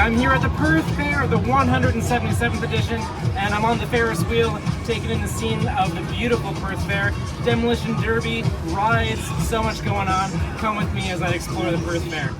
I'm here at the Perth Fair, the 177th edition, and I'm on the Ferris Wheel, taking in the scene of the beautiful Perth Fair. Demolition Derby, rides, so much going on. Come with me as I explore the Perth Fair.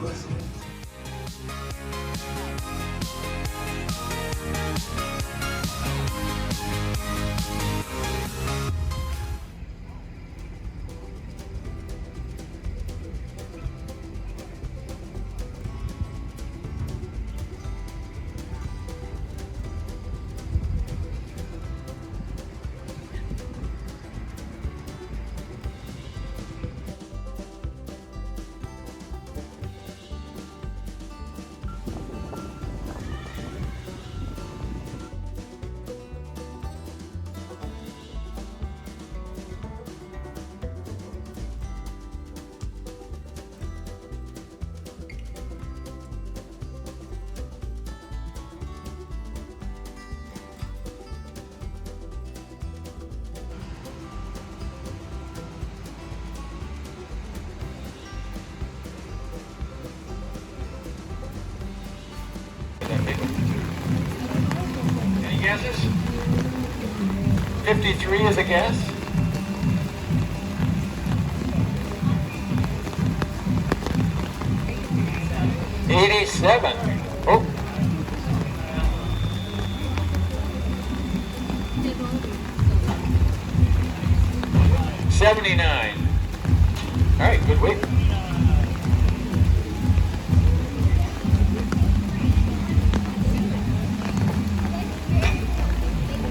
Any guesses? 53 is a guess. $87. Oh. $79. All right, good weight.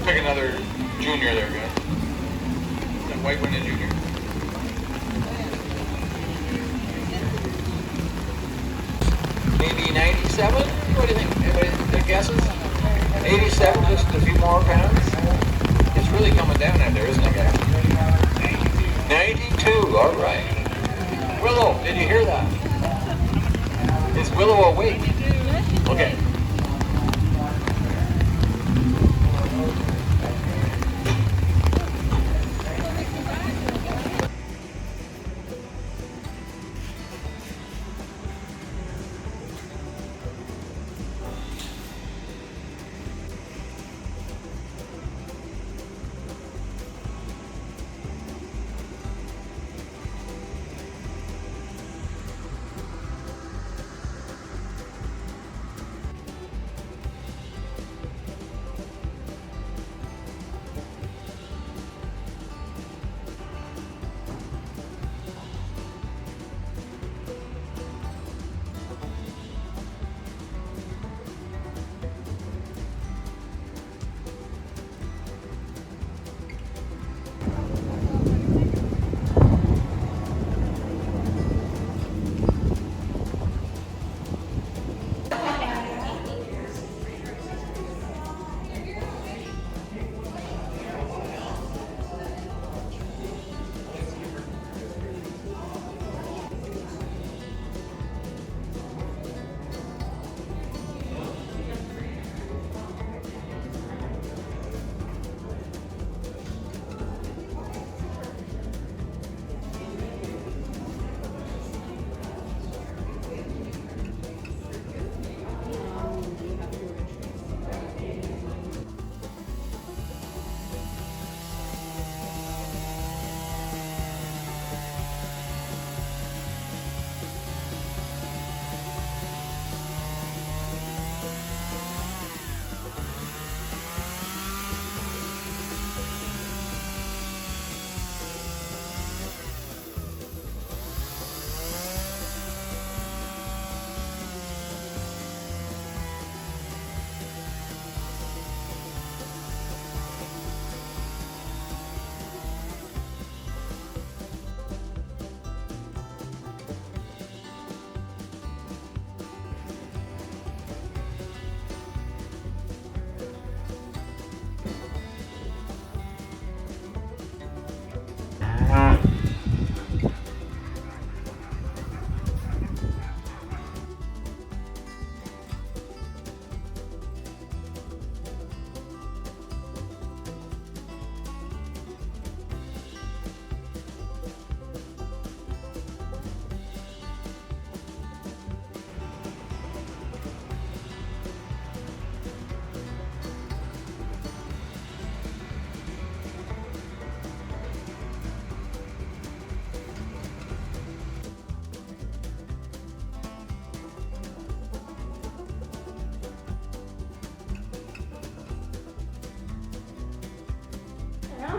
Pick another junior there, guys. That white one is junior. Maybe 97? What do you think? Anybody think guesses? 87, just a few more pounds. It's really coming down out there, isn't it, guys? 92, all right. Willow, did you hear that? Is Willow awake? Okay.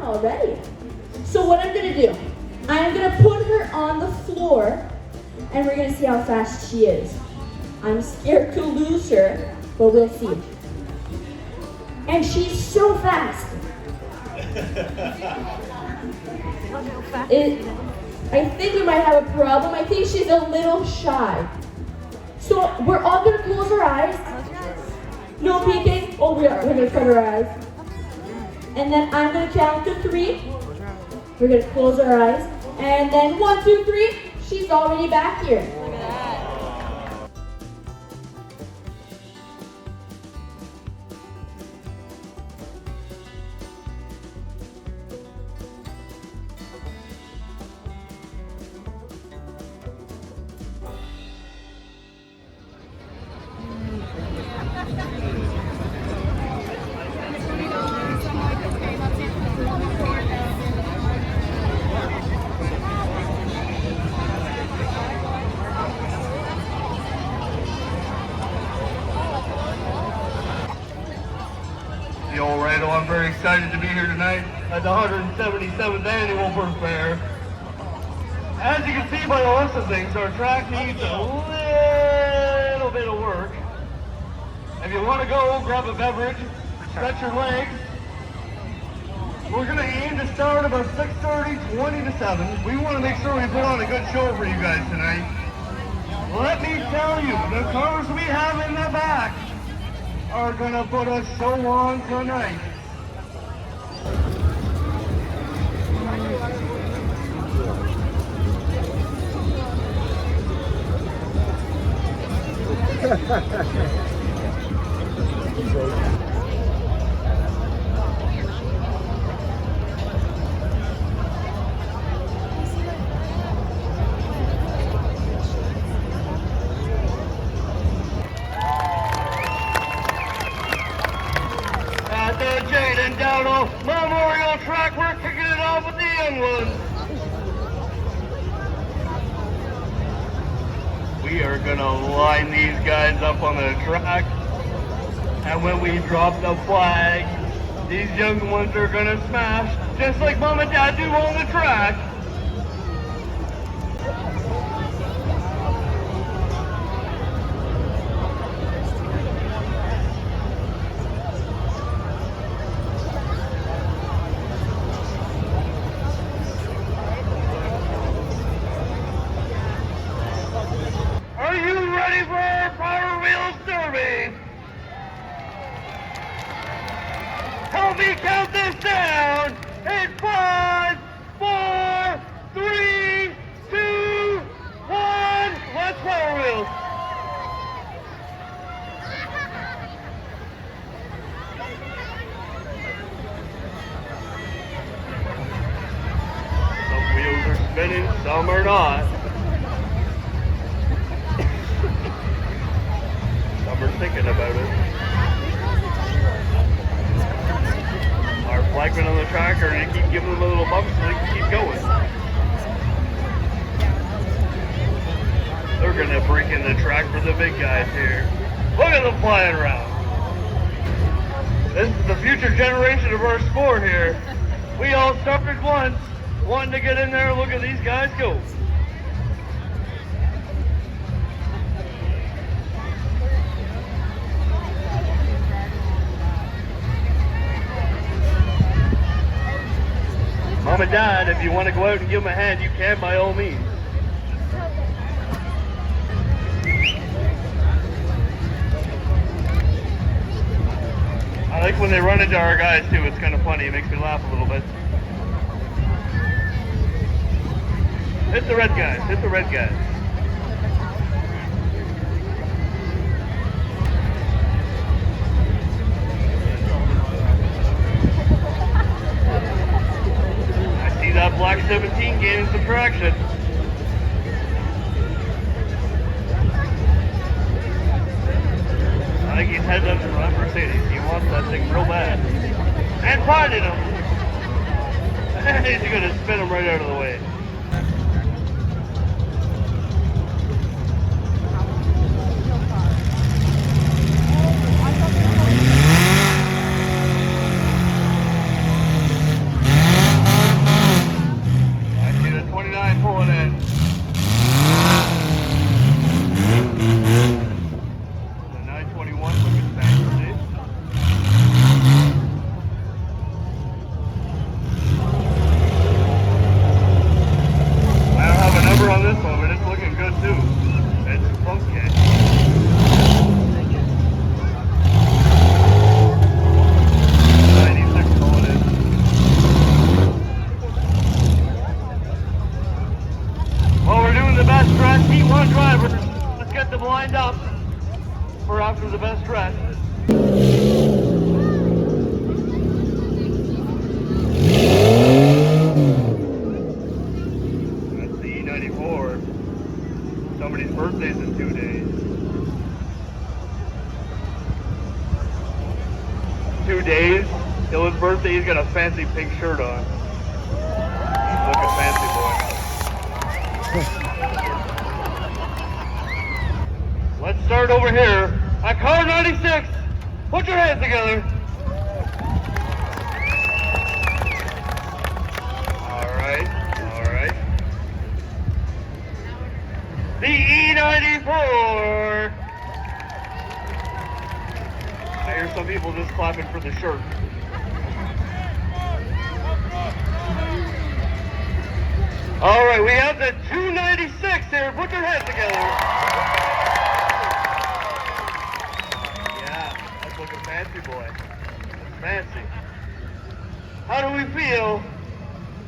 on already. So what I'm gonna do, I'm gonna put her on the floor and we're gonna see how fast she is. I'm scared to lose her, but we'll see. And she's so fast. I think we might have a problem. I think she's a little shy. So we're all gonna close our eyes. No peeking. Oh, we're gonna cover our eyes. And then I'm gonna count to 3. We're gonna close our eyes. And then 1, 2, 3. She's already back here. Look at that. I'm very excited to be here tonight at the 177th Annual Perth Fair. As you can see by the list of things, our track needs a little bit of work. If you want to go, grab a beverage, stretch your legs. We're going to aim to start about 6:30, 20 to 7. We want to make sure we put on a good show for you guys tonight. Let me tell you, the cars we have in the back are going to put a show on tonight. At the Jaden Dowdle Memorial Track, we're kicking it off with the young ones. We are gonna line these guys up on the track, and when we drop the flag, these young ones are gonna smash, just like Mom and Dad do on the track. Are you ready for our Power Wheels Derby? Help me count this down. It's 5, 4, 3, 2, 1. Let's Power Wheels. Some wheels are spinning, some are not. We're thinking about it. Our flagmen on the track are going to keep giving them a little bump so they can keep going. They're going to break in the track for the big guys here. Look at them flying around. This is the future generation of our sport here. We all started once, wanting to get in there and look at these guys go. Mom and Dad, if you want to go out and give them a hand, you can by all means. I like when they run into our guys too, it's kind of funny, it makes me laugh a little bit. Hit the red guys, hit the red guys. That black 17 gaining some traction. I think he's heading up to that Mercedes. He wants that thing real bad. And finding him. And he's going to spin him right out of the way. 2 days till his birthday, he's got a fancy pink shirt on. He's looking fancy, boy. Let's start over here at car 96. Put your hands together. All right. The E94. I hear some people just clapping for the shirt. All right, we have the 296 here. Put your hands together. Yeah, that's looking fancy, boy. That's fancy. How do we feel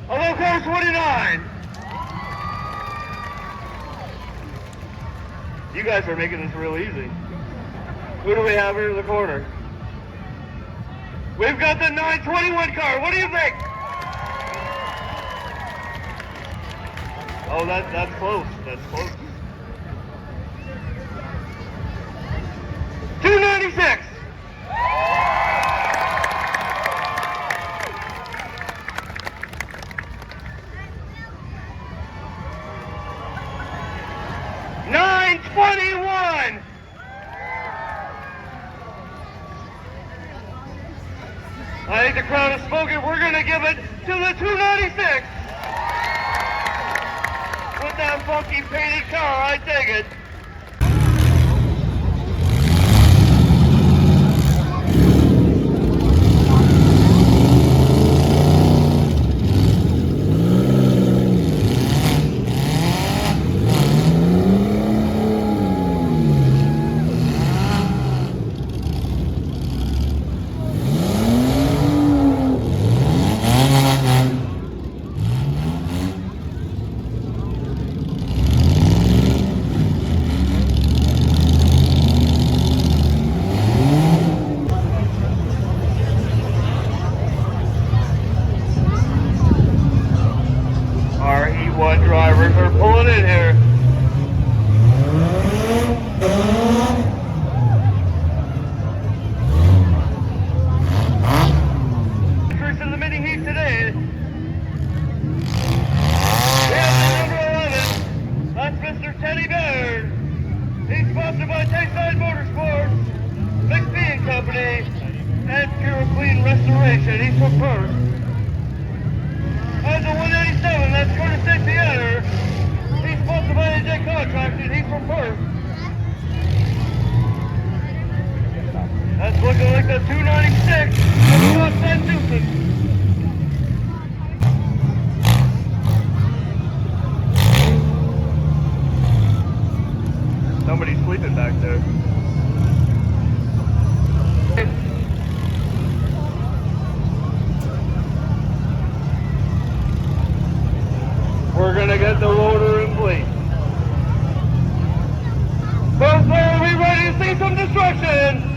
about car 29? You guys are making this real easy. Who do we have here in the corner? We've got the 921 car. What do you think? Oh, that's close. That's close. 296. $921. I think the crowd has spoken. We're going to give it to the 296. With that funky painted car, I take it. Drivers are pulling in here. First in the mini heat today. We have the number 11. That's Mr. Teddy Baird. He's sponsored by Tayside Motorsports, McPhee & Company, and Pure Clean Restoration. He's from Perth. As a 187, that's Curtis St. Pierre. He's sponsored by AJ Contracting. He's from Perth. That's looking like the 296 of Scott Van Dusen. Somebody's sleeping back there. We're gonna get the loader in place. Perth Fair, are we ready to see some destruction?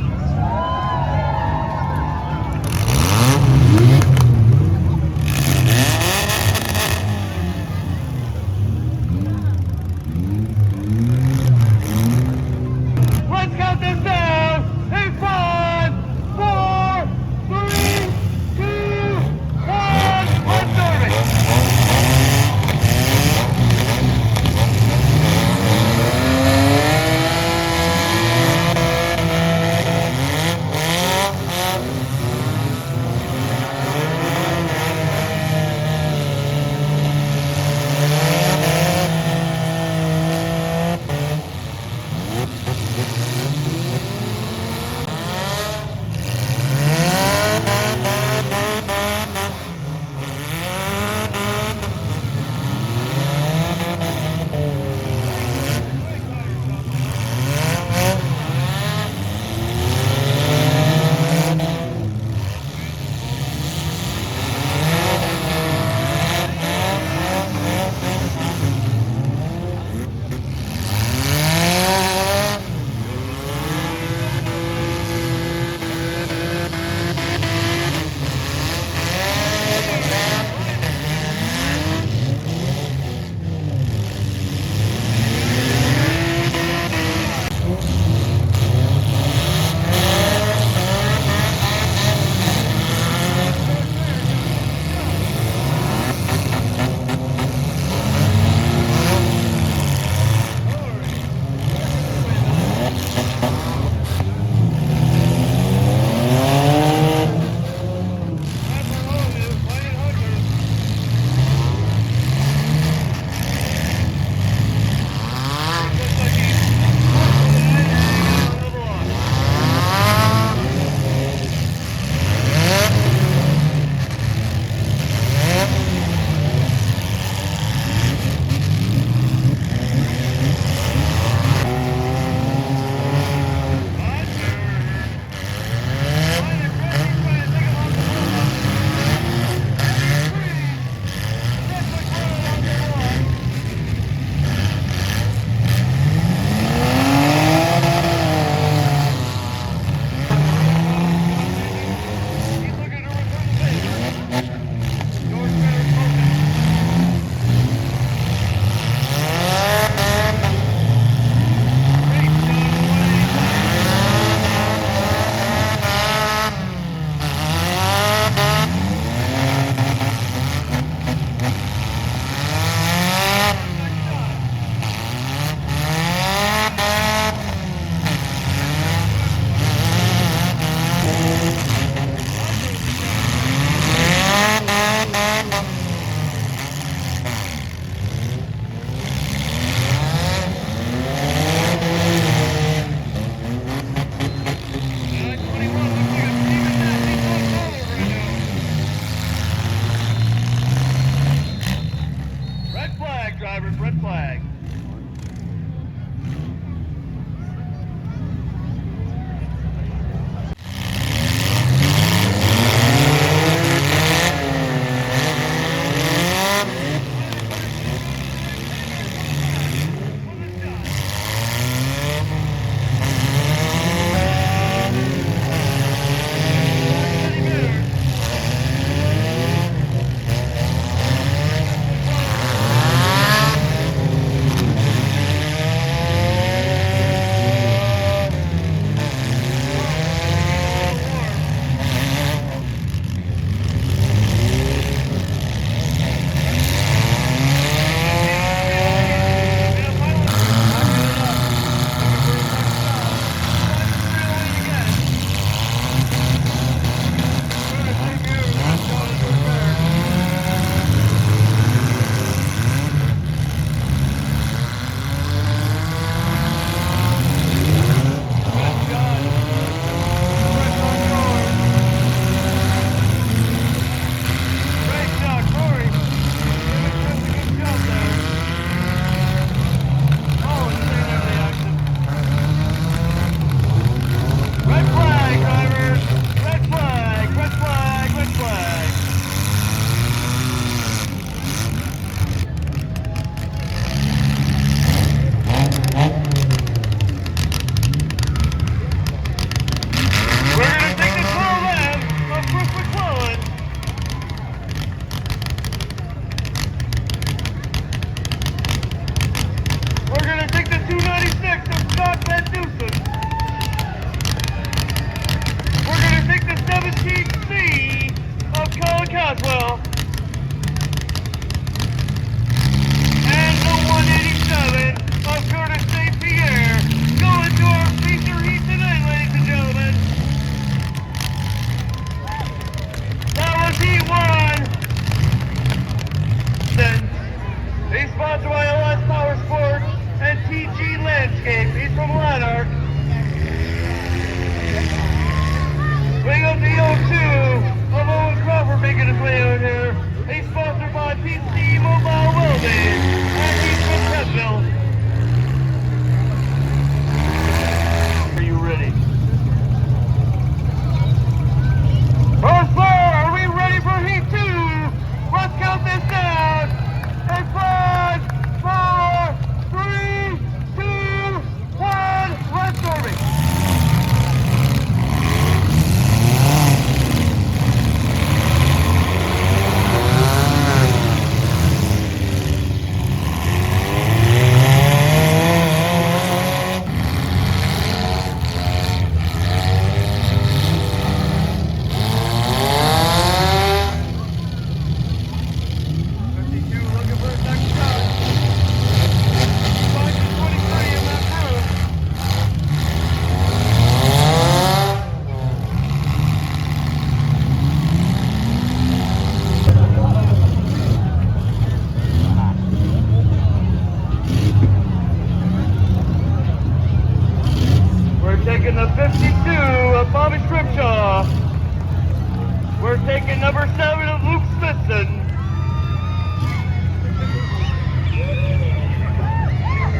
taking number 7 of Luke Smithson.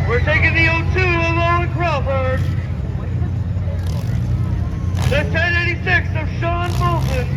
We're taking the 02 of Owen Crawford. The 1086 of Sean Bolton.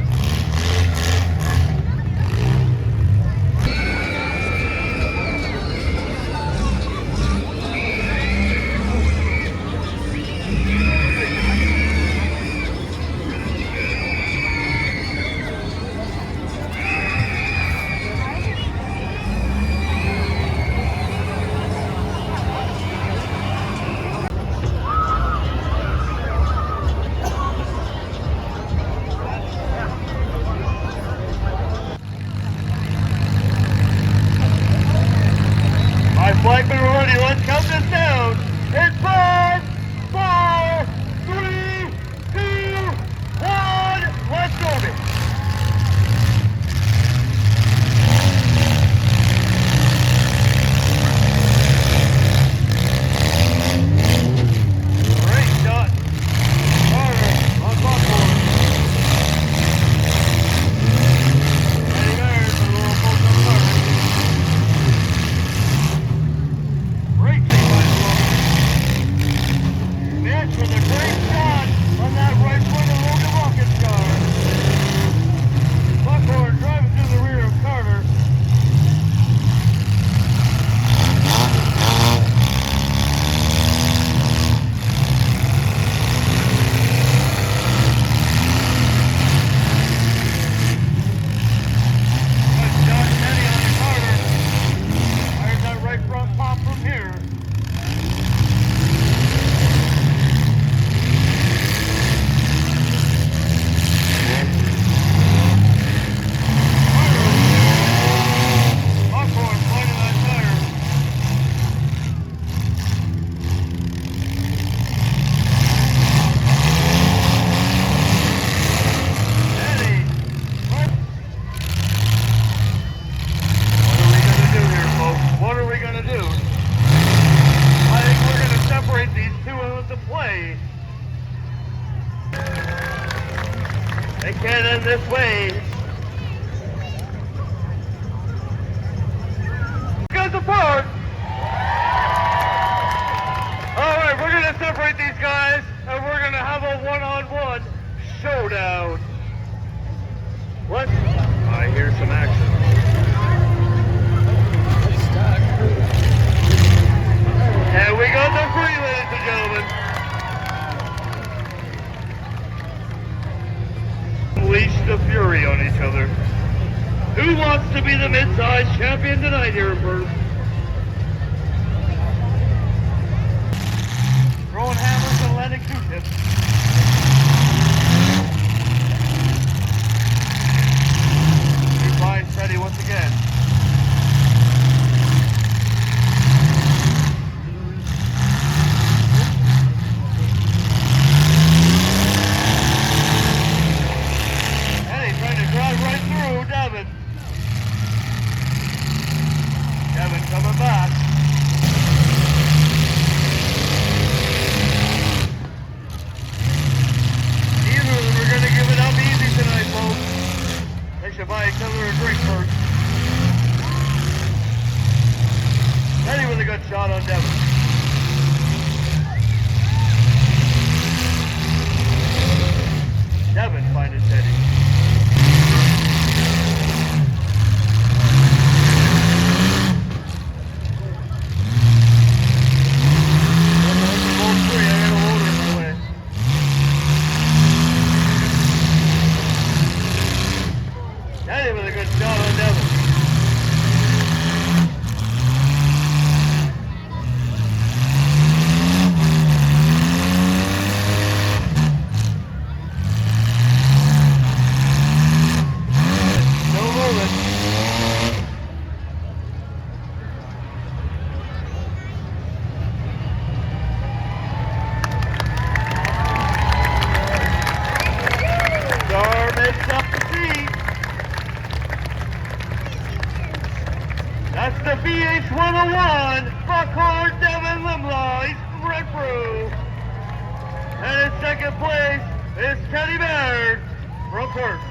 Flagman, we're ready. Let's count this down. It's 5, 4, 3, 2, 1. Let's go. Great shot. Carter on popcorn. Eddie Bears with a little poke on Carter. Great save by Logan. Mitch with a great shot on that right foot of Logan Watkins' car. Buckhorn driving through the rear of Carter. Good shot, Teddy on the Carter. Fires that right front pop from here. Buckhorn pointing that tire. Eddie, what? What are we gonna do here, folks? What are we gonna do? I think we're gonna separate these two into play. They can't end this way. Guys apart. All right, we're gonna separate these guys, and we're gonna have a one-on-one showdown. What? I hear some action. And we got the free, ladies and gentlemen. Unleash the fury on each other. Who wants to be the mid-size champion tonight here in Perth? Throwing hammers and landing Q-tips. He finds Teddy once again. Teddy trying to drive right through Devin. Devin coming back. Neither of them are going to give it up easy tonight, folks. They should buy each other a drink first. Teddy with a good shot on Devin. Devin finding Teddy. Teddy with a good shot on Devin. Still moving. Star makes up the seat. That's the VH101, Buckhorn Devin Limlaw, he's right through. And in second place is Teddy Baird from Perth.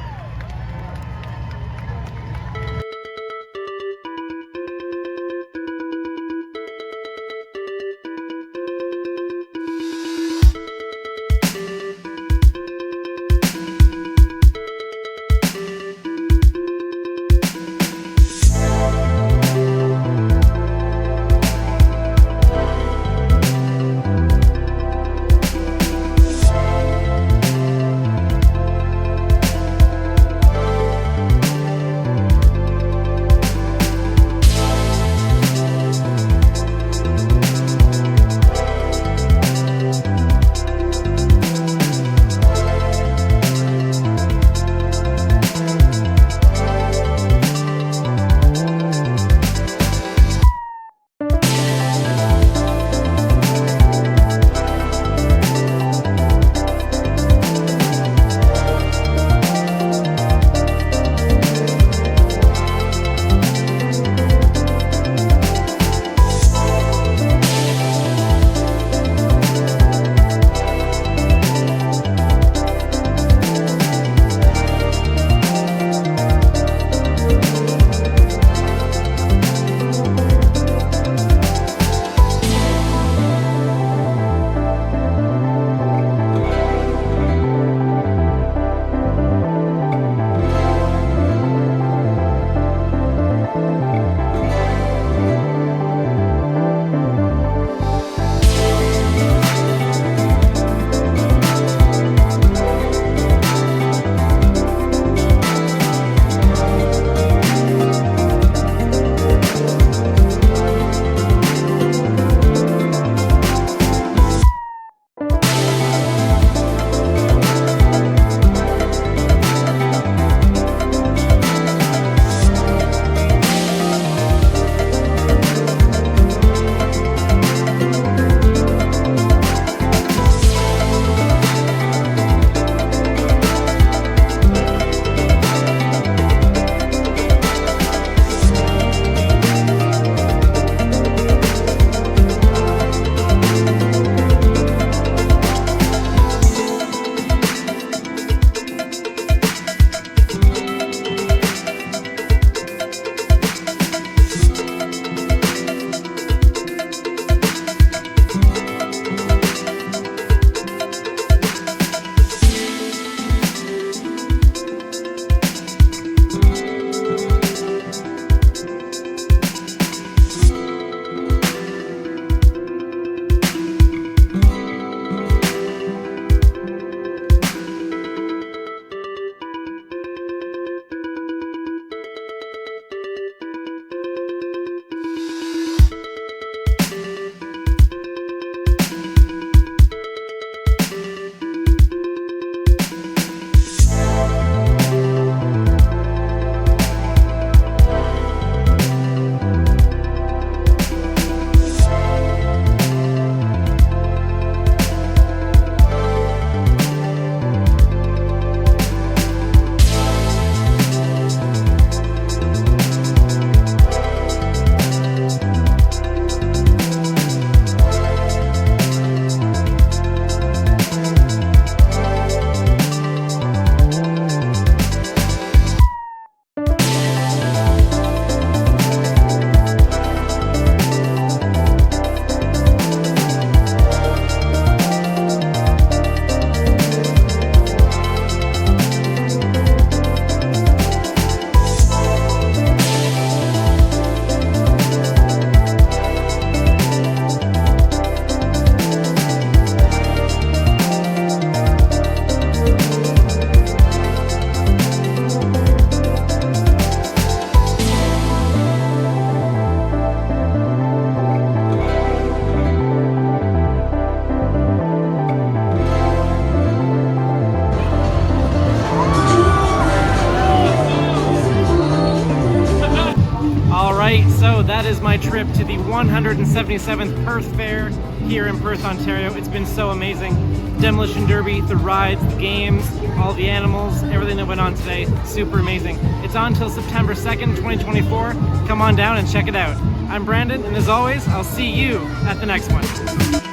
that is my trip to the 177th Perth Fair here in Perth, Ontario. It's been so amazing. Demolition Derby, the rides, the games, all the animals, everything that went on today, super amazing. It's on till September 2nd, 2024. Come on down and check it out. I'm Brandon, and as always, I'll see you at the next one.